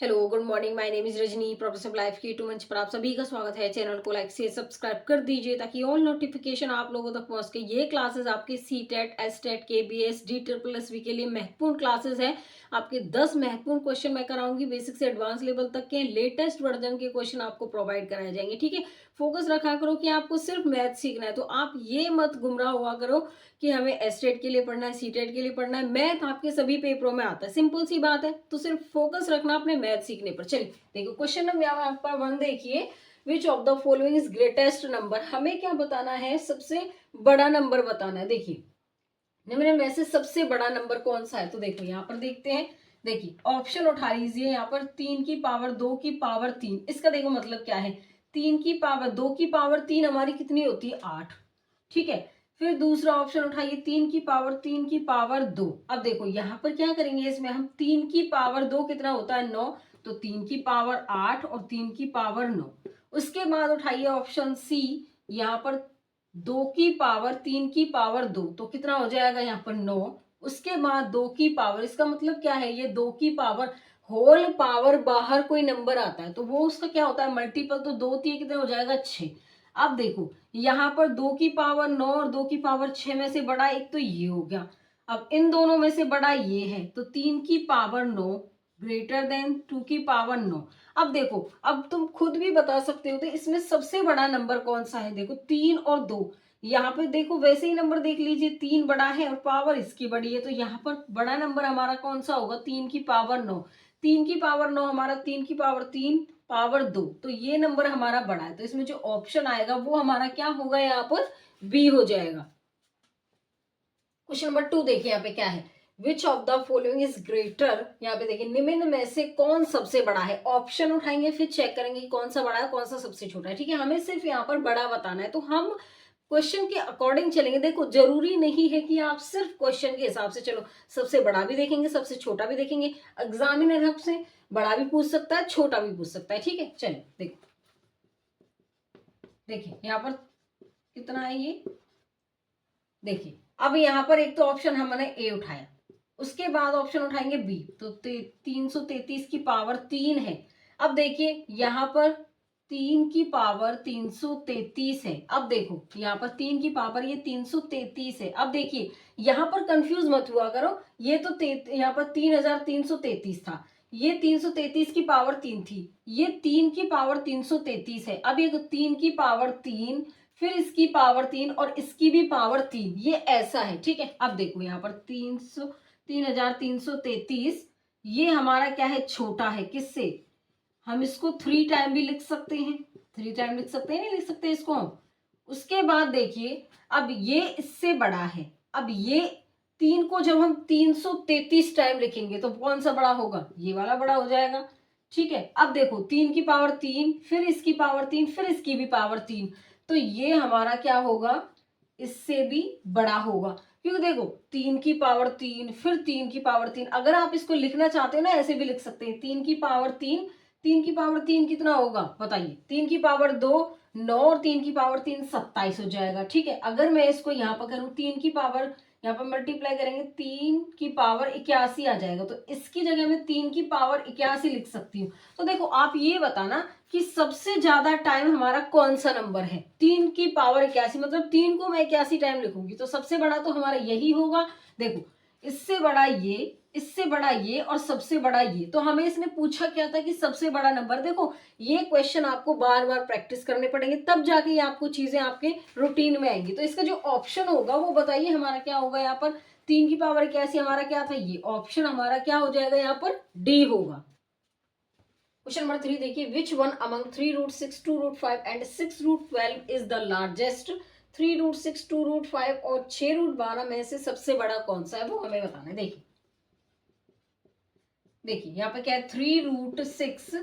Hello good morning, my name is Rajni, professor life की to मंच पर आप सभी का स्वागत है। चैनल को लाइक से सब्सक्राइब कर दीजिए ताकि ऑल नोटिफिकेशन आप लोगों तक पहुंच के। ये क्लासेस आपके C TET, S TET, K B S, D triple S V के लिए महत्वपूर्ण क्लासेस है। आपके 10 महत्वपूर्ण क्वेश्चन मैं कराऊंगी, बेसिक से एडवांस लेवल तक के लेटेस्ट वर्जन के क्वेश्चन आपको प्रोवाइड कराए जाएंगे। ठीक है, फोकस रखा करो कि आपको सिर्फ मैथ सीखना है, तो आप ये मत गुमराह हुआ करो कि हमें एसटेट के लिए पढ़ना है, सीटेट के लिए पढ़ना है। मैथ आपके सभी पेपरों में आता है, सिंपल सी बात है। तो सिर्फ फोकस रखना अपने मैथ सीखने पर। चलिए देखो क्वेश्चन नंबर 1 देखिए, which of the following is greatest number. हमें क्या बताना है, सबसे बड़ा नंबर बताना है। देखिए निम्न में से सबसे बड़ा नंबर कौन सा है, तो देखो यहाँ पर देखते हैं। देखिए ऑप्शन उठा लीजिए, यहाँ पर 3 की पावर 2 की पावर 3। इसका देखो मतलब क्या है, 3 की पावर 2 की पावर 3 हमारी कितनी होती है, 8। ठीक है, फिर दूसरा ऑप्शन उठाइए, 3 की पावर 3 की पावर 2। अब देखो यहाँ पर क्या करेंगे, इसमें हम 3 की पावर 2 कितना होता है, 9। तो 3 की पावर 8 और 3 की पावर 9। उसके बाद उठाइए ऑप्शन सी, यहाँ पर 2 की पावर 3 की पावर 2, तो कितना हो जाएगा यहाँ पर 9। उसके बाद 2 की पावर, इसका मतलब क्या है, ये 2 की पावर होल पावर बाहर कोई नंबर आता है तो वो उसका क्या होता है, मल्टीपल। तो 2 3 कितने हो जाएगा, 6। अब देखो यहाँ पर 2 की पावर 9 और 2 की पावर 6 में से बड़ा एक तो ये हो गया। अब इन दोनों में से बड़ा ये है, तो 3 की पावर 9 ग्रेटर देन 2 की पावर 9। अब देखो, अब तुम खुद भी बता सकते हो तो इसमें सबसे बड़ा नंबर कौन सा है। देखो 3 और 2, यहाँ पे देखो वैसे ही नंबर देख लीजिए, 3 बड़ा है और पावर इसकी बड़ी है, तो यहाँ पर बड़ा नंबर हमारा कौन सा होगा, 3 की पावर 9। 3 की पावर 9 हमारा 3 की पावर 3 पावर 2, तो ये नंबर हमारा बड़ा है। तो इसमें जो ऑप्शन आएगा वो हमारा क्या होगा, यहाँ पर बी हो जाएगा। क्वेश्चन नंबर 2 देखिए, यहाँ पे क्या है, which of the following is greater. यहाँ पे देखिए निम्न में से कौन सबसे बड़ा है। ऑप्शन उठाएंगे फिर चेक करेंगे कि कौन सा बड़ा है कौन सा सबसे छोटा है। ठीक है, हमें सिर्फ यहाँ पर बड़ा बताना है, तो हम क्वेश्चन के अकॉर्डिंग चलेंगे। देखो जरूरी नहीं है कि आप सिर्फ क्वेश्चन के हिसाब से चलो, सबसे बड़ा भी देखेंगे सबसे छोटा भी देखेंगे। एग्जामिनर आपसे बड़ा भी पूछ सकता है, छोटा भी पूछ सकता है। ठीक है, चलिए देखो, देखिए यहाँ पर कितना है ये। देखिए अब यहाँ पर एक तो ऑप्शन हमने ए उठाया, उसके बाद ऑप्शन उठाएंगे बी, तो 333 की पावर 3 है। अब देखिए यहाँ पर 3 की पावर 333 है। अब देखो यहाँ पर 3 की पावर ये 333 है। अब देखिए यहाँ पर कंफ्यूज मत हुआ करो, ये तो यहाँ पर 3333 था, ये 333 की पावर 3 थी, ये 3 की पावर 333 है। अब ये 3 की पावर 3, फिर इसकी पावर 3 और इसकी भी पावर 3, ये ऐसा है। ठीक है, अब देखो यहाँ पर 3333, ये हमारा क्या है, छोटा है किससे। हम इसको 3 टाइम भी लिख सकते हैं, 3 टाइम लिख सकते हैं, नहीं लिख सकते इसको हम। उसके बाद देखिए अब ये इससे बड़ा है। अब ये 3 को जब हम 333 टाइम लिखेंगे तो कौन सा बड़ा होगा, ये वाला बड़ा हो जाएगा। ठीक है, अब देखो 3 की पावर 3, फिर इसकी पावर 3, फिर इसकी भी पावर 3, तो ये हमारा क्या होगा, इससे भी बड़ा होगा। क्योंकि देखो 3 की पावर 3, फिर 3 की पावर 3, अगर आप इसको लिखना चाहते हो ना ऐसे भी लिख सकते हैं, 3 की पावर 3, 3 की पावर 3 कितना होगा बताइए, 3 की पावर 2 9 और 3 की पावर 3 27 हो जाएगा। ठीक है, अगर मैं इसको यहाँ पर करूँ 3 की पावर, यहाँ पर मल्टीप्लाई करेंगे 3 की पावर 81 आ जाएगा, तो इसकी जगह में 3 की पावर 81 लिख सकती हूँ। तो देखो आप ये बताना कि सबसे ज्यादा टाइम हमारा कौन सा नंबर है, 3 की पावर 81, मतलब 3 को मैं 81 टाइम लिखूंगी तो सबसे बड़ा तो हमारा यही होगा। देखो इससे बड़ा ये, इससे बड़ा ये और सबसे बड़ा ये, तो हमें इसने पूछा क्या था कि सबसे बड़ा नंबर। देखो ये क्वेश्चन आपको बार बार प्रैक्टिस करने पड़ेंगे, तब जाके ये आपको चीजें आपके रूटीन में आएंगी। तो इसका जो ऑप्शन होगा वो बताइए हमारा क्या होगा, यहाँ पर 3 की पावर कैसी, हमारा क्या था, ये ऑप्शन हमारा क्या हो जाएगा, यहाँ पर डी होगा। क्वेश्चन नंबर 3 देखिए, which one among 3 root 6 2 root 5 and 6 root 12 is the largest. 3 root 6 2 root 5 और 6 रूट 12 में से सबसे बड़ा कौन सा है, वो हमें बताना है। देखिए देखिए यहाँ पे क्या है, 3 रूट 6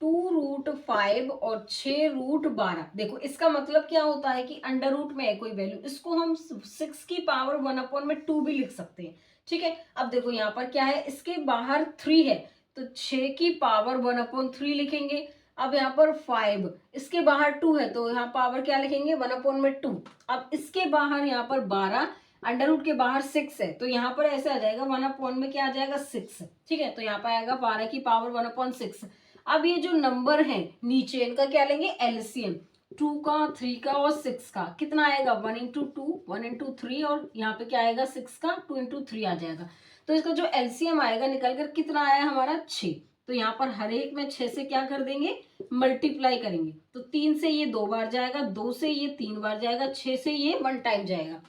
2 रूट 5 और 6 रूट 12। देखो इसका मतलब क्या होता है कि अंडर रूट में है कोई वैल्यू, इसको हम 6 की पावर 1/2 भी लिख सकते हैं। ठीक है, अब देखो यहाँ पर क्या है, इसके बाहर 3 है तो 6 की पावर 1/3 लिखेंगे। अब यहाँ पर 5, इसके बाहर 2 है तो यहाँ पावर क्या लिखेंगे, 1/2। अब इसके बाहर यहाँ पर 12, अंडर रूट के बाहर 6 है, तो यहाँ पर ऐसे आ जाएगा 1 में क्या आ जाएगा 6, ठीक है। तो यहाँ पर आएगा 12 की पावर 1/6। अब ये जो नंबर है नीचे इनका क्या लेंगे एलसीएम, 2 का, 3 का और 6 का कितना आएगा 1 into 2, 1 into 3, और यहाँ पे क्या आएगा 6 का 2 into 3 आ जाएगा। तो इसका जो एलसीएम आएगा निकल कर कितना आया हमारा 6। तो यहाँ पर हर एक में 6 से क्या कर देंगे मल्टीप्लाई करेंगे, तो 3 से ये 2 बार जाएगा, 2 से ये 3 बार जाएगा, 6 से ये 1 टाइम जाएगा।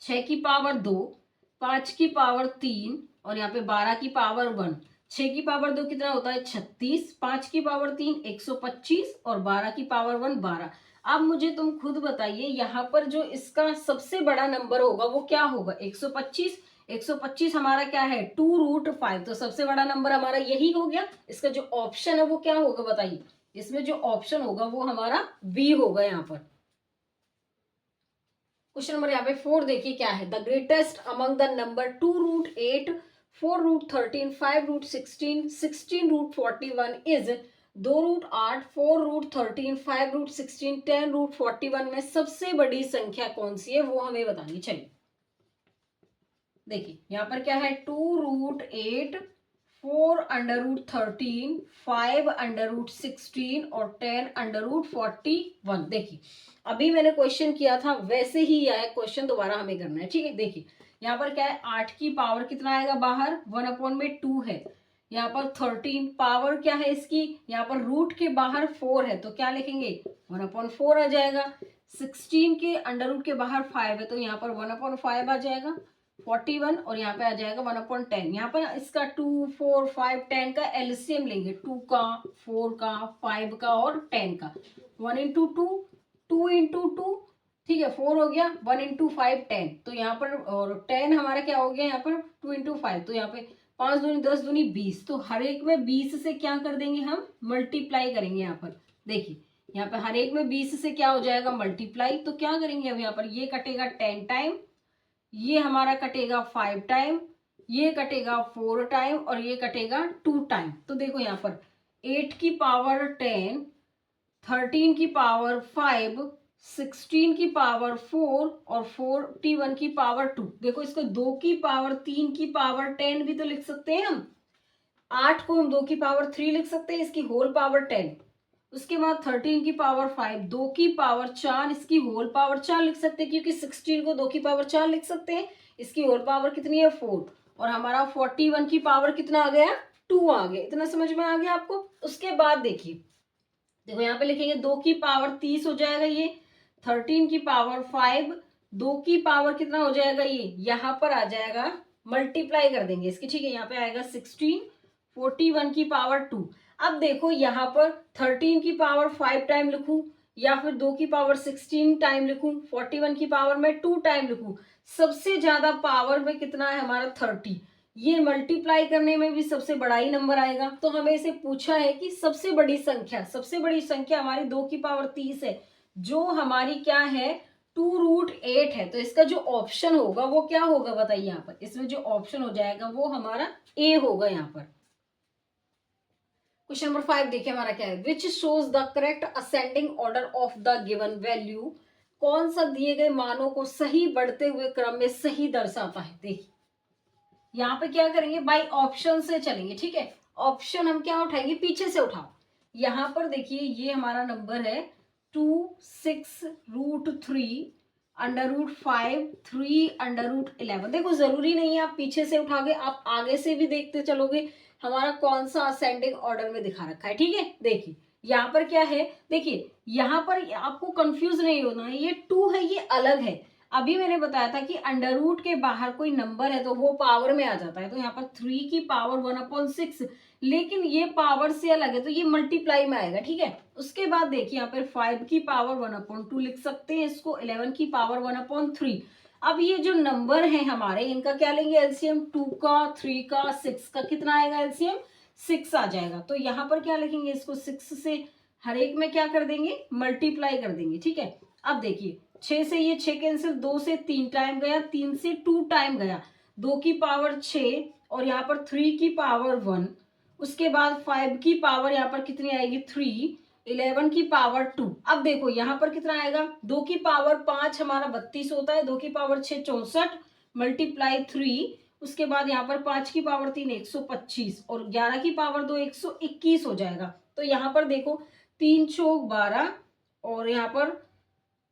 6 की पावर 2, 5 की पावर 3 और यहाँ पे 12 की पावर 1। 6 की पावर 2 कितना होता है 36, 5 की पावर 3 125 और 12 की पावर 1 12। अब मुझे तुम खुद बताइए यहाँ पर जो इसका सबसे बड़ा नंबर होगा वो क्या होगा 125। 125 हमारा क्या है 2√5, तो सबसे बड़ा नंबर हमारा यही हो गया। इसका जो ऑप्शन है वो क्या होगा बताइए, इसमें जो ऑप्शन होगा वो हमारा बी होगा यहाँ पर। क्वेश्चन नंबर यहाँ पे 4 देखिए क्या है, the greatest among the number 2√8, 4√13, 5√16, 16√41 is 2√8, 4√13, 5√16, 10√41 में सबसे बड़ी संख्या कौन सी है वो हमें बतानी चाहिए। देखिए यहाँ पर क्या है 2√8, 4√13, 5√16 और 10√41। देखिए अभी मैंने क्वेश्चन किया था वैसे ही आया क्वेश्चन, दोबारा हमें करना है, ठीक है। देखिए यहाँ पर क्या है 8 की पावर कितना आएगा बाहर 1/2 है। यहाँ पर 13 पावर क्या है इसकी, यहाँ पर रूट के बाहर 4 है तो क्या लिखेंगे 1/4 आ जाएगा। 16 के अंडर रूट के बाहर 5 है तो यहाँ पर 1/5 आ जाएगा 41, और यहाँ पे आ जाएगा 1/10। यहाँ पर इसका 2, 4, 5, 10 का एलसीएम लेंगे, 2 का, 4 का, 5 का और 10 का। 1 into 2, 2 into 2, ठीक है 4 हो गया, 1 into 5 10। तो यहाँ पर और 10 हमारा क्या हो गया यहाँ पर 2 into 5, तो यहाँ पे 5 दूनी 10 दूनी 20, तो हर एक में 20 से क्या कर देंगे हम मल्टीप्लाई करेंगे। यहाँ पर देखिए यहाँ पे हर एक में 20 से क्या हो जाएगा मल्टीप्लाई, तो क्या करेंगे अब यहाँ पर ये कटेगा 10 टाइम, ये हमारा कटेगा 5 टाइम, ये कटेगा 4 टाइम और ये कटेगा 2 टाइम। तो देखो यहाँ पर 8 की पावर 10, 13 की पावर 5, 16 की पावर 4 और 41 की पावर 2। देखो इसको 2 की पावर 3 की पावर 10 भी तो लिख सकते हैं हम। 8 को हम 2 की पावर 3 लिख सकते हैं, इसकी होल पावर 10। उसके बाद 13 की पावर 5, 2 की पावर 4, इसकी होल पावर 4 लिख सकते हैं क्योंकि 16 को 2 की पावर 4 लिख सकते हैं, इसकी होल पावर कितनी है 4। और हमारा 41 की पावर कितना आ गया 2 आ गया। इतना समझ में आ गया आपको। उसके बाद देखिए देखो यहाँ पे लिखेंगे 2 की पावर 30 हो जाएगा ये, 13 की पावर 5, 2 की पावर कितना हो जाएगा ये यहाँ पर आ जाएगा मल्टीप्लाई कर देंगे इसकी, ठीक है। यहाँ पे आएगा 16, 41 की पावर 2। अब देखो यहाँ पर 13 की पावर 5 टाइम लिखूं या फिर 2 की पावर 16 टाइम लिखूं, 41 की पावर में 2 टाइम लिखूं, सबसे ज्यादा पावर में कितना है हमारा 30। ये मल्टीप्लाई करने में भी सबसे बड़ा ही नंबर आएगा। तो हमें इसे पूछा है कि सबसे बड़ी संख्या हमारी 2 की पावर 30 है, जो हमारी क्या है 2√8 है। तो इसका जो ऑप्शन होगा वो क्या होगा बताइए, यहाँ पर इसमें जो ऑप्शन हो जाएगा वो हमारा ए होगा। यहाँ पर क्वेश्चन नंबर 5 देखिए हमारा क्या है, which shows the correct ascending order of the given value. कौन सा दिए गए मानों को सही बढ़ते हुए क्रम में सही दर्शाता है। देखिए यहाँ पे क्या करेंगे बाई ऑप्शन से चलेंगे, ठीक है। ऑप्शन हम क्या उठाएंगे पीछे से उठाओ। यहाँ पर देखिए ये हमारा नंबर है 2, 6√3, √5, 3 √11। देखो जरूरी नहीं है आप पीछे से उठाओगे, आप आगे से भी देखते चलोगे हमारा कौन सा असेंडिंग ऑर्डर में दिखा रखा है, ठीक है। देखिए यहाँ पर क्या है, देखिए यहाँ पर आपको कंफ्यूज नहीं होना है, ये 2 है ये अलग है। अभी मैंने बताया था कि अंडर रूट के बाहर कोई नंबर है तो वो पावर में आ जाता है, तो यहाँ पर 3 की पावर 1/6, लेकिन ये पावर से अलग है तो ये मल्टीप्लाई में आएगा, ठीक है। उसके बाद देखिए यहाँ पर 5 की पावर 1/2 लिख सकते हैं इसको, 11 की पावर 1/3। अब ये जो नंबर है हमारे इनका क्या लेंगे एलसीएम, 2 का, 3 का, 6 का, कितना आएगा एलसीएम 6 आ जाएगा। तो यहाँ पर क्या लिखेंगे इसको 6 से हर एक में क्या कर देंगे मल्टीप्लाई कर देंगे, ठीक है। अब देखिए 6 से ये 6 कैंसिल, 2 से 3 टाइम गया, 3 से 2 टाइम गया, 2 की पावर 6 और यहाँ पर 3 की पावर 1। उसके बाद 5 की पावर यहाँ पर कितनी आएगी 3, 11 की पावर 2। अब देखो यहाँ पर कितना आएगा, 2 की पावर 5 हमारा 32 होता है, 2 की पावर 6 64 मल्टीप्लाई 3, उसके बाद यहाँ पर 5 की पावर 3 125 और 11 की पावर 2 121 हो जाएगा। तो यहाँ पर देखो 3 चौक 12 और यहाँ पर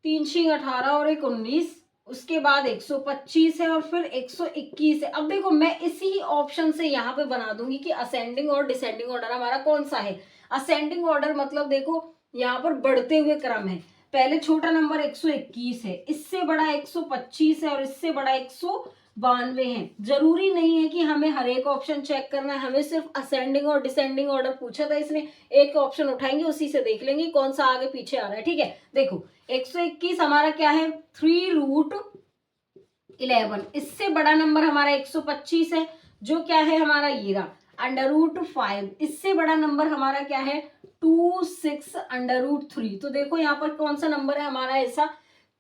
3 छिंग 18 और 1 19, उसके बाद 125 है और फिर 121 है। अब देखो मैं इसी ऑप्शन से यहाँ पे बना दूंगी कि असेंडिंग और डिसेंडिंग ऑर्डर हमारा कौन सा है। असेंडिंग ऑर्डर मतलब देखो यहाँ पर बढ़ते हुए क्रम है, पहले छोटा नंबर 121 है, इससे बड़ा 125 है और इससे बड़ा 192 है। जरूरी नहीं है कि हमें हर एक ऑप्शन चेक करना है, हमें सिर्फ असेंडिंग और डिसेंडिंग ऑर्डर पूछा था इसने, एक ऑप्शन उठाएंगे उसी से देख लेंगे कौन सा आगे पीछे आ रहा है। ठीक है, देखो 121 हमारा क्या है 3√11, इससे बड़ा नंबर हमारा 125 है जो क्या है हमारा ये रहा √5, इससे बड़ा नंबर हमारा क्या है 26√3। तो देखो यहाँ पर कौन सा नंबर है हमारा ऐसा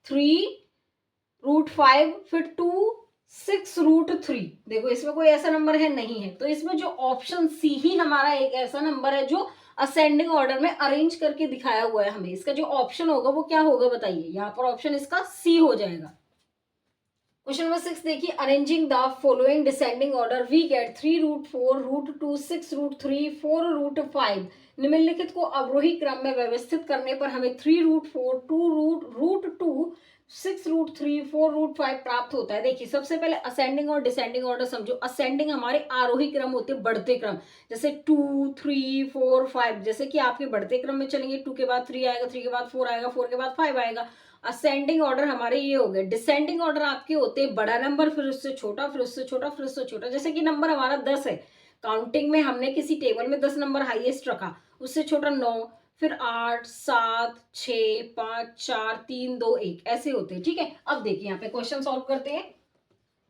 3√5 फिर 26√3। देखो इसमें कोई ऐसा नंबर है नहीं है, तो इसमें जो ऑप्शन सी ही हमारा एक ऐसा नंबर है जो असेंडिंग ऑर्डर में अरेंज करके दिखाया हुआ है हमें। इसका जो ऑप्शन होगा वो क्या होगा बताइए, यहाँ पर ऑप्शन इसका सी हो जाएगा। क्वेश्चन नंबर 6 देखिए, arranging the following descending order we get 3√4 √2 6√3 4√5। निम्नलिखित को अवरोही क्रम में व्यवस्थित करने पर हमें 3√4 2√2 6√3 4√5 प्राप्त होता है। देखिए सबसे पहले असेंडिंग और डिसेंडिंग ऑर्डर समझो। असेंडिंग हमारे आरोही क्रम होते हैं, बढ़ते क्रम, जैसे 2 3 4 5, जैसे कि आपके बढ़ते क्रम में चलेंगे 2 के बाद 3 आएगा, 3 के बाद 4 आएगा, 4 के बाद 5 आएगा। असेंडिंग ऑर्डर हमारे ये हो गए। डिसेंडिंग ऑर्डर आपके होते हैं बड़ा नंबर फिर उससे छोटा फिर उससे छोटा फिर उससे छोटा, जैसे कि नंबर हमारा 10 है, काउंटिंग में हमने किसी टेबल में 10 नंबर हाईएस्ट रखा, उससे छोटा 9, फिर 8 7 6 5 4 3 2 1 ऐसे होते हैं। ठीक है, अब देखिए यहाँ पे क्वेश्चन सॉल्व करते हैं।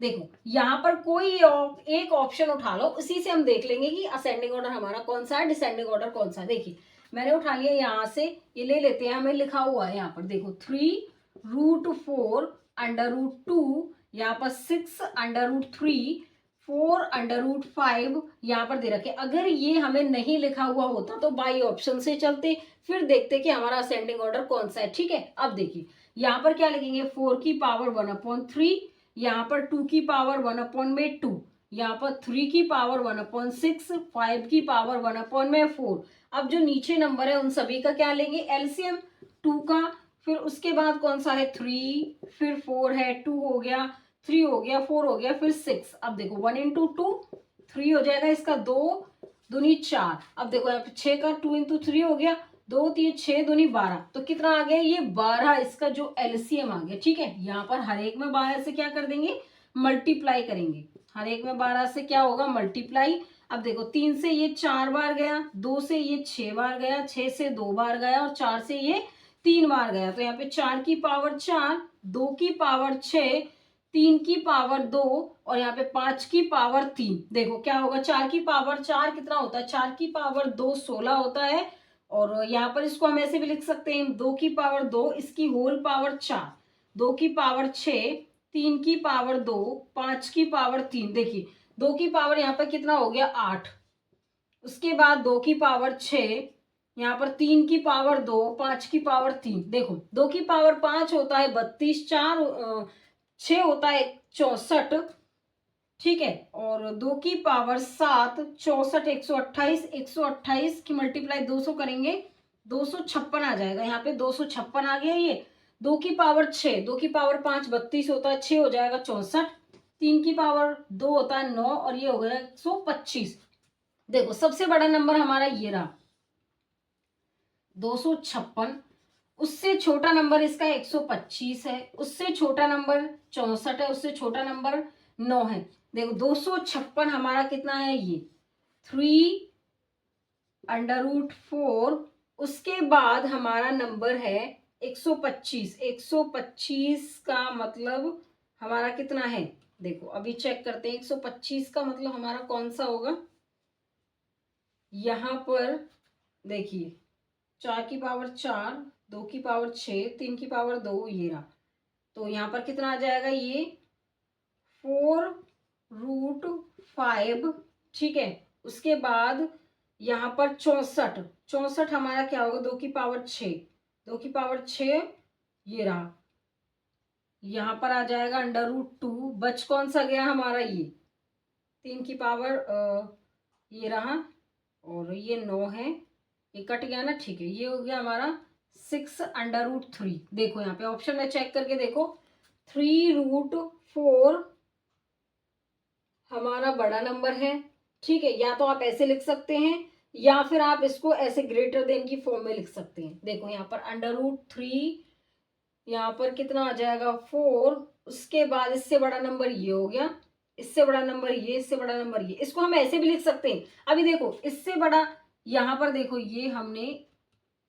देखो यहाँ पर कोई एक ऑप्शन उठा लो, उसी से हम देख लेंगे कि असेंडिंग ऑर्डर हमारा कौन सा है, डिसेंडिंग ऑर्डर कौन सा है। देखिए मैंने उठा लिया यहाँ से, ये ले लेते हैं, हमें लिखा हुआ है यहाँ पर देखो 3√4 √2, यहाँ पर 6√3 4√5 यहाँ पर दे रखे। अगर ये हमें नहीं लिखा हुआ होता तो बाई ऑप्शन से चलते, फिर देखते कि हमारा असेंडिंग ऑर्डर कौन सा है। ठीक है, अब देखिए यहाँ पर क्या लिखेंगे 4 की पावर 1/3, यहाँ पर 2 की पावर 1/2, यहाँ पर 3 की पावर 1/6, 5 की पावर 1/4। अब जो नीचे नंबर है उन सभी का क्या लेंगे एलसीएम, 2 का, फिर उसके बाद कौन सा है 3, फिर 4 है, 2 हो गया, 3 हो गया, 4 हो गया, फिर 6। अब देखो 1 इंटू 2 3 हो जाएगा, इसका 2 दूनी 4। अब देखो यहाँ पे 6 का 2 इंटू 3 हो गया, 2 3 6 दूनी 12, तो कितना आ गया ये 12, इसका जो एलसीएम आ गया। ठीक है, यहाँ पर हर एक में 12 से क्या कर देंगे मल्टीप्लाई करेंगे, हर एक में 12 से क्या होगा मल्टीप्लाई। अब देखो 3 से ये 4 बार गया, 2 से ये 6 बार गया, 6 से 2 बार गया और 4 से ये 3 बार गया। तो यहाँ पे 4 की पावर 4, 2 की पावर 6, 3 की पावर 2 और यहाँ पे 5 की पावर 3। देखो क्या होगा 4 की पावर 4 कितना होता है, 4 की पावर 2 16 होता है, और यहाँ पर इसको हम ऐसे भी लिख सकते हैं 2 की पावर 2 इसकी होल पावर 4, 2 की पावर 6, 3 की पावर 2, 5 की पावर 3। देखिए 2 की पावर यहाँ पर कितना हो गया 8, उसके बाद 2 की पावर 6, यहाँ पर 3 की पावर 2, 5 की पावर 3। देखो 2 की पावर 5 होता है 32, 6 होता है 64। ठीक है, और 2 की पावर 7 64 128, 128 की मल्टीप्लाई 200 करेंगे 256 आ जाएगा, यहाँ पे 256 आ गया। ये 2 की पावर 6, 2 की पावर 5 32 होता है, 6 हो जाएगा 64, 3 की पावर 2 होता है 9 और ये हो गया 125। देखो सबसे बड़ा नंबर हमारा ये रहा 256, उससे छोटा नंबर इसका 125 है, उससे छोटा नंबर 64 है, उससे छोटा नंबर 9 है। देखो 256 हमारा कितना है ये 3√4, उसके बाद हमारा नंबर है 125। 125 का मतलब हमारा कितना है, देखो अभी चेक करते हैं 125 का मतलब हमारा कौन सा होगा। यहाँ पर देखिए 4 की पावर 4, 2 की पावर 6, 3 की पावर 2, ये रहा, तो यहाँ पर कितना आ जाएगा ये 4√5। ठीक है, उसके बाद यहाँ पर 64, 64 हमारा क्या होगा, 2 की पावर 6, 2 की पावर 6 ये रहा। यहाँ पर आ जाएगा √2, बच कौन सा गया हमारा, ये 3 की पावर ये रहा, और ये 9 है, ये कट गया ना, ठीक है, ये हो गया हमारा 6√3। देखो यहाँ पे ऑप्शन में चेक करके देखो, 3√4 हमारा बड़ा नंबर है, ठीक है। या तो आप ऐसे लिख सकते हैं, या फिर आप इसको ऐसे ग्रेटर देन की फॉर्म में लिख सकते हैं। देखो यहाँ पर √3, यहाँ पर कितना आ जाएगा 4, उसके बाद इससे बड़ा नंबर ये हो गया, इससे बड़ा नंबर ये, इससे बड़ा नंबर ये। इसको हम ऐसे भी लिख सकते हैं। अभी देखो इससे बड़ा, यहाँ पर देखो ये हमने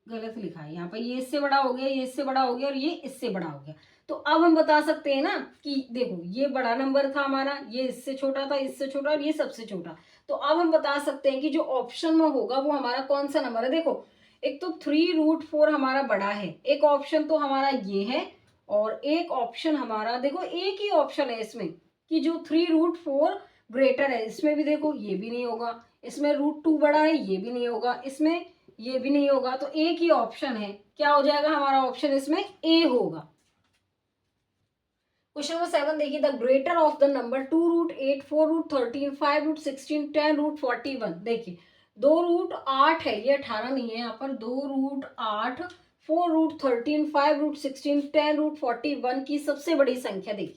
गलत लिखा है, यहाँ पर ये इससे बड़ा हो गया, ये इससे बड़ा हो गया, और ये इससे बड़ा हो गया। तो अब हम बता सकते हैं ना कि देखो ये बड़ा नंबर था हमारा, ये इससे छोटा था, इससे छोटा, और ये सबसे छोटा। तो अब हम बता सकते हैं कि जो ऑप्शन में होगा वो हमारा कौन सा नंबर है। देखो एक तो 3√4 हमारा बड़ा है, एक ऑप्शन तो हमारा ये है, और एक ऑप्शन हमारा, देखो एक ही ऑप्शन है इसमें कि जो 3√4 ग्रेटर है। इसमें भी देखो ये भी नहीं होगा, इसमें √2 बड़ा है, ये भी नहीं होगा, इसमें ये भी नहीं होगा। तो एक ही ऑप्शन है, क्या हो जाएगा हमारा ऑप्शन इसमें ए होगा। क्वेश्चन नंबर 7 देखिए, the greater of the number 2√8, 4√13, 5√16, 10√41। देखिए 2√8 है, ये 18 नहीं है, यहाँ पर 2√8, 4√13, 5√16, 10√41 की सबसे बड़ी संख्या। देखिए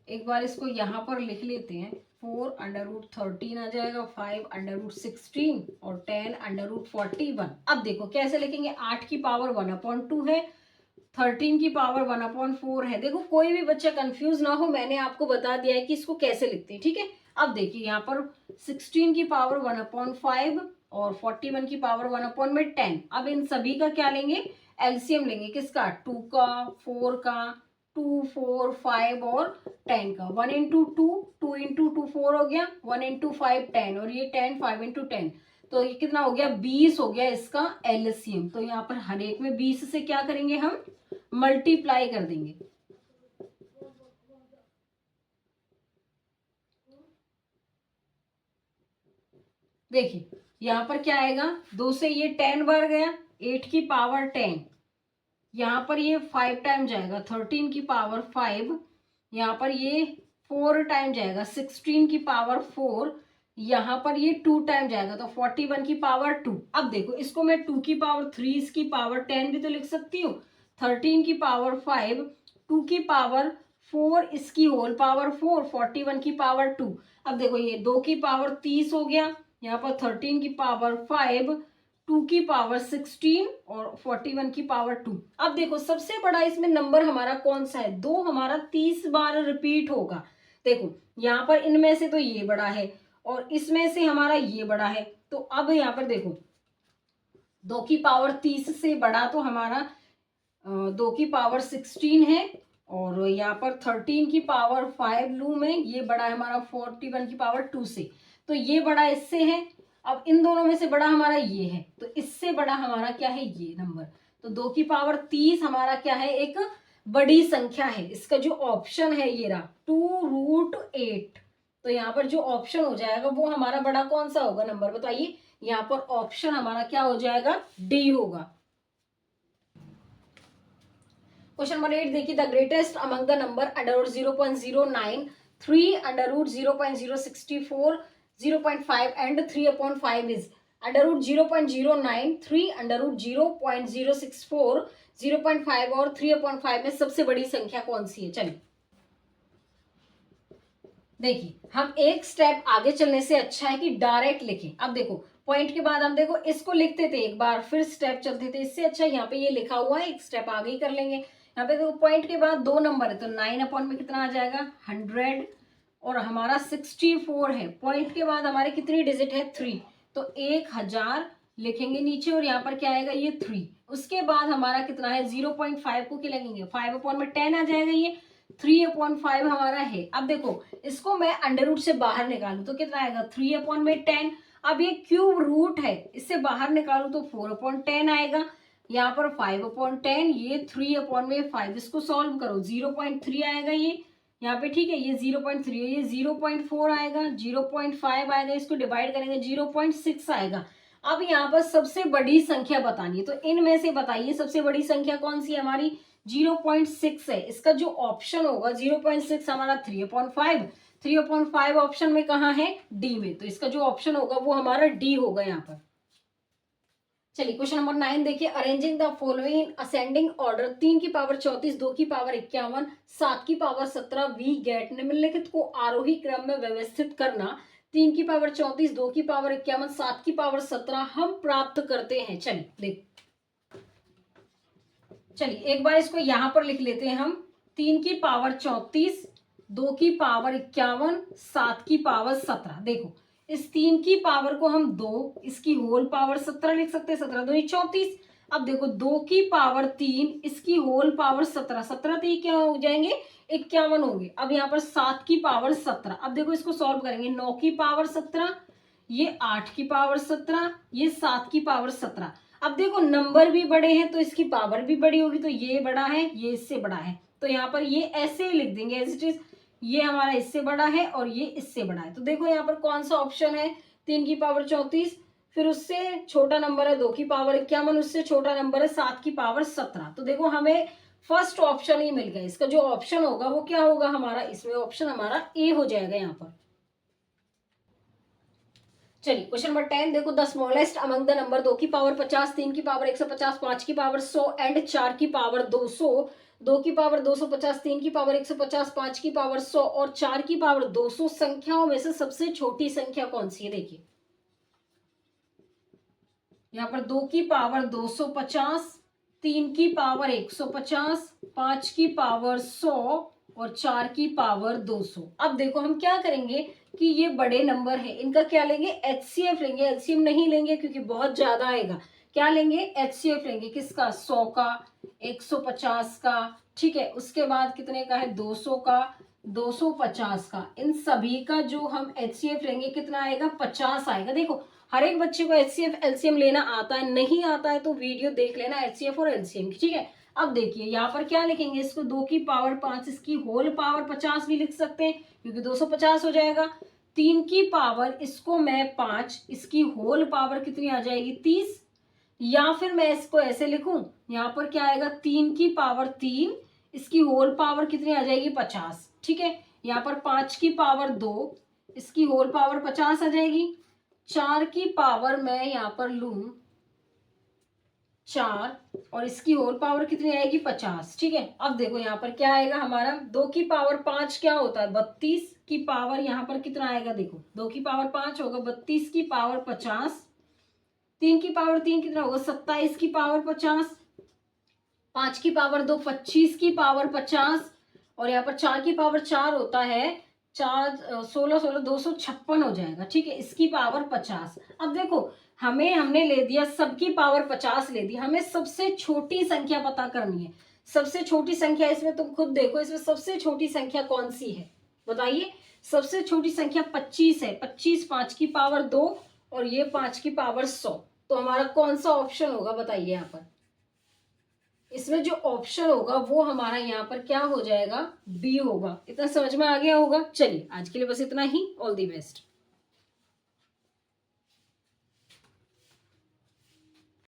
एक बार इसको यहाँ पर लिख लेते हैं, 4√13 आ जाएगा, 5√16 और 10√41। अब देखो कैसे लिखेंगे, 8 की पावर 1/2 है, 13 की पावर 1/4 है। देखो कोई भी बच्चा कंफ्यूज ना हो, मैंने आपको बता दिया है कि इसको कैसे लिखते हैं, ठीक है। अब देखिए यहाँ पर 16 की पावर 1/5 और 41 की पावर 1/10। अब इन सभी का क्या लेंगे, एलसीएम लेंगे, किसका, 2 का, 4 का, 2, 4, 5 और 10 का। 1 इंटू 2, 2 इंटू 2 4 हो गया, 1 इंटू 5 10, और ये 10, 5 इंटू 10, तो ये कितना हो गया, 20 हो गया इसका एलसीएम। तो यहाँ पर हर एक में 20 से क्या करेंगे, हम मल्टीप्लाई कर देंगे। देखिए यहाँ पर क्या आएगा, 2 से ये 10 बार गया, 8 की पावर 10, यहाँ पर ये 5 टाइम जाएगा, 13 की पावर 5, यहाँ पर ये 4 टाइम जाएगा, 16 की पावर 4, यहाँ पर ये 2 टाइम जाएगा, तो 41 की पावर 2। अब देखो इसको मैं 2 की पावर 3, इसकी पावर 10 भी तो लिख सकती हूँ, 13 की पावर 5, 2 की पावर 4, इसकी होल पावर 4, 41 की पावर 2। अब देखो ये 2 की पावर 30 हो गया, यहाँ पर 13 की पावर 5, 2 की पावर 16 और 41 की पावर 2। अब देखो सबसे बड़ा इसमें नंबर हमारा कौन सा है, 2 हमारा 30 बार रिपीट होगा। देखो यहाँ पर इनमें से तो ये बड़ा है, और इसमें से हमारा ये बड़ा है। तो अब यहाँ पर देखो 2 की पावर 30 से बड़ा तो हमारा 2 की पावर 16 है, और यहाँ पर 13 की पावर 5 लू में ये बड़ा है हमारा 41 की पावर 2 से, तो ये बड़ा इससे है। अब इन दोनों में से बड़ा हमारा ये है, तो इससे बड़ा हमारा क्या है, ये नंबर। तो 2 की पावर 30 हमारा क्या है, एक बड़ी संख्या है। इसका जो ऑप्शन है ये रहा 2√8। तो यहाँ पर जो ऑप्शन हो जाएगा वो हमारा बड़ा कौन सा होगा नंबर, बताइए। यहाँ पर ऑप्शन हमारा क्या हो जाएगा, डी होगा। क्वेश्चन नंबर 8 देखिए, the greatest among the number √0.09, 3 √0.064, 0.5 and 3/5 is √0.09, 3 √0.064, 0.5 और 3/5 में सबसे बड़ी संख्या कौन सी है। चलिए देखिए, हम एक स्टेप आगे चलने से अच्छा है कि डायरेक्ट लिखें। अब देखो पॉइंट के बाद हम देखो इसको लिखते थे एक बार, फिर स्टेप चलते थे, इससे अच्छा यहाँ पे ये लिखा हुआ है, एक स्टेप आगे ही कर लेंगे। यहाँ पे देखो पॉइंट के बाद 2 नंबर है, तो 9 में कितना आ जाएगा, 100, और हमारा 64 है। पॉइंट के बाद हमारे कितनी डिजिट है, 3, तो 1000 लिखेंगे नीचे, और यहाँ पर क्या आएगा, ये 3। उसके बाद हमारा कितना है, 0.5 को क्या लगेंगे, 5/10 आ जाएगा, ये 3/5 हमारा है। अब देखो इसको मैं अंडर रूट से बाहर निकालू तो कितना आएगा, 3/10। अब ये क्यूब रूट है, इससे बाहर निकालू तो 4/10 आएगा, यहाँ पर 5/10, ये 3/5। इसको सॉल्व करो, 0.3 आएगा, ये यहाँ पे, ठीक है। ये 0.3 है, ये 0.4 आएगा, 0.5 आएगा, इसको डिवाइड करेंगे 0.6 आएगा। अब यहाँ पर सबसे बड़ी संख्या बतानी है, तो इनमें से बताइए सबसे बड़ी संख्या कौन सी है हमारी, 0.6 है। इसका जो ऑप्शन होगा 0.6 हमारा 3/5, 3/5 ऑप्शन में कहाँ है, डी में, तो इसका जो ऑप्शन होगा वो हमारा डी होगा यहाँ पर। चलिए क्वेश्चन नंबर 9 देखिए, arranging the following in ascending order, 3 की पावर 34, 2 की पावर 51, 7 की पावर 17, वी गेट, निम्नलिखित को आरोही क्रम में व्यवस्थित करना, 3 की पावर 34, 2 की पावर 51, 7 की पावर 17 हम प्राप्त करते हैं। चलिए देख, चलिए एक बार इसको यहां पर लिख लेते हैं हम, 3 की पावर 34, 2 की पावर 51, 7 की पावर 17। देखो इस 3 की पावर को हम 2, इसकी होल पावर 17 लिख सकते हैं, 17 2 34। अब देखो 2 की पावर 3, इसकी होल पावर 17, 17 तो ये क्या हो जाएंगे, 51 होंगे। अब यहाँ पर 7 की पावर 17, अब देखो इसको सॉल्व करेंगे, 9 की पावर 17, ये 8 की पावर 17, ये 7 की पावर 17। अब देखो नंबर भी बड़े हैं तो इसकी पावर भी बड़ी होगी, तो ये बड़ा है, ये इससे बड़ा है, तो यहाँ पर ये ऐसे ही लिख देंगे एज इट इज, ये हमारा इससे बड़ा है और ये इससे बड़ा है। तो देखो यहाँ पर कौन सा ऑप्शन है, 3 की पावर 34, फिर उससे छोटा नंबर है 2 की पावर 51, उससे छोटा नंबर है 7 की पावर 17। तो देखो हमें फर्स्ट ऑप्शन ही मिल गया, इसका जो ऑप्शन होगा वो क्या होगा हमारा, इसमें ऑप्शन हमारा ए हो जाएगा यहाँ पर। चलिए क्वेश्चन नंबर 10 देखो, the smallest among the number, 2 की पावर 50, 3 की पावर 150, 5 की पावर 100 एंड 4 की पावर 200, 2 की पावर 250, 3 की पावर 150, 5 की पावर 100 और 4 की पावर 200 संख्याओं में से सबसे छोटी संख्या कौन सी है। देखिए यहाँ पर 2 की पावर 250, 3 की पावर 150, 5 की पावर 100 और 4 की पावर 200। अब देखो हम क्या करेंगे कि ये बड़े नंबर है, इनका क्या लेंगे, एचसीएफ लेंगे, एलसीएम नहीं लेंगे क्योंकि बहुत ज्यादा आएगा। क्या लेंगे, एचसीएफ लेंगे, किसका, 100 का, 150 का, ठीक है, उसके बाद कितने का है, 200 का, 250 का, इन सभी का जो हम एचसीएफ लेंगे कितना आएगा, 50 आएगा। देखो हर एक बच्चे को एचसीएफ एलसीएम लेना आता है, नहीं आता है तो वीडियो देख लेना एचसीएफ और एलसीएम की, ठीक है। अब देखिए यहाँ पर क्या लिखेंगे, इसको 2 की पावर 5, इसकी होल पावर 50 भी लिख सकते हैं क्योंकि 250 हो जाएगा। 3 की पावर, इसको मैं 5, इसकी होल पावर कितनी आ जाएगी, 30, या फिर मैं इसको ऐसे लिखूं, यहाँ पर क्या आएगा, 3 की पावर 3, इसकी होल पावर कितनी आ जाएगी, 50, ठीक है। यहाँ पर 5 की पावर 2, इसकी होल पावर 50 आ जाएगी। 4 की पावर मैं यहाँ पर लू 4 और इसकी होल पावर कितनी आएगी, 50, ठीक है। अब देखो यहाँ पर क्या आएगा हमारा, 2 की पावर 5 क्या होता है, 32 की पावर यहाँ पर कितना आएगा, देखो 2 की पावर 5 होगा 32 की पावर 50, 3 की पावर 3 कितना होगा, 27 की पावर 50, 5 की पावर 2 25 की पावर 50 और यहाँ पर 4 की पावर 4 होता है 4 16 16 256 हो जाएगा, ठीक है, इसकी पावर 50। अब देखो हमने ले दिया सबकी पावर 50 ले दी, हमें सबसे छोटी संख्या पता करनी है। सबसे छोटी संख्या इसमें तुम खुद देखो, इसमें सबसे छोटी संख्या कौन सी है बताइए, सबसे छोटी संख्या 25 है, 25 5 की पावर 2 और ये 5 की पावर 100, तो हमारा कौन सा ऑप्शन होगा बताइए। यहाँ पर इसमें जो ऑप्शन होगा वो हमारा यहाँ पर क्या हो जाएगा, बी होगा। इतना समझ में आ गया होगा। चलिए आज के लिए बस इतना ही, ऑल दी बेस्ट।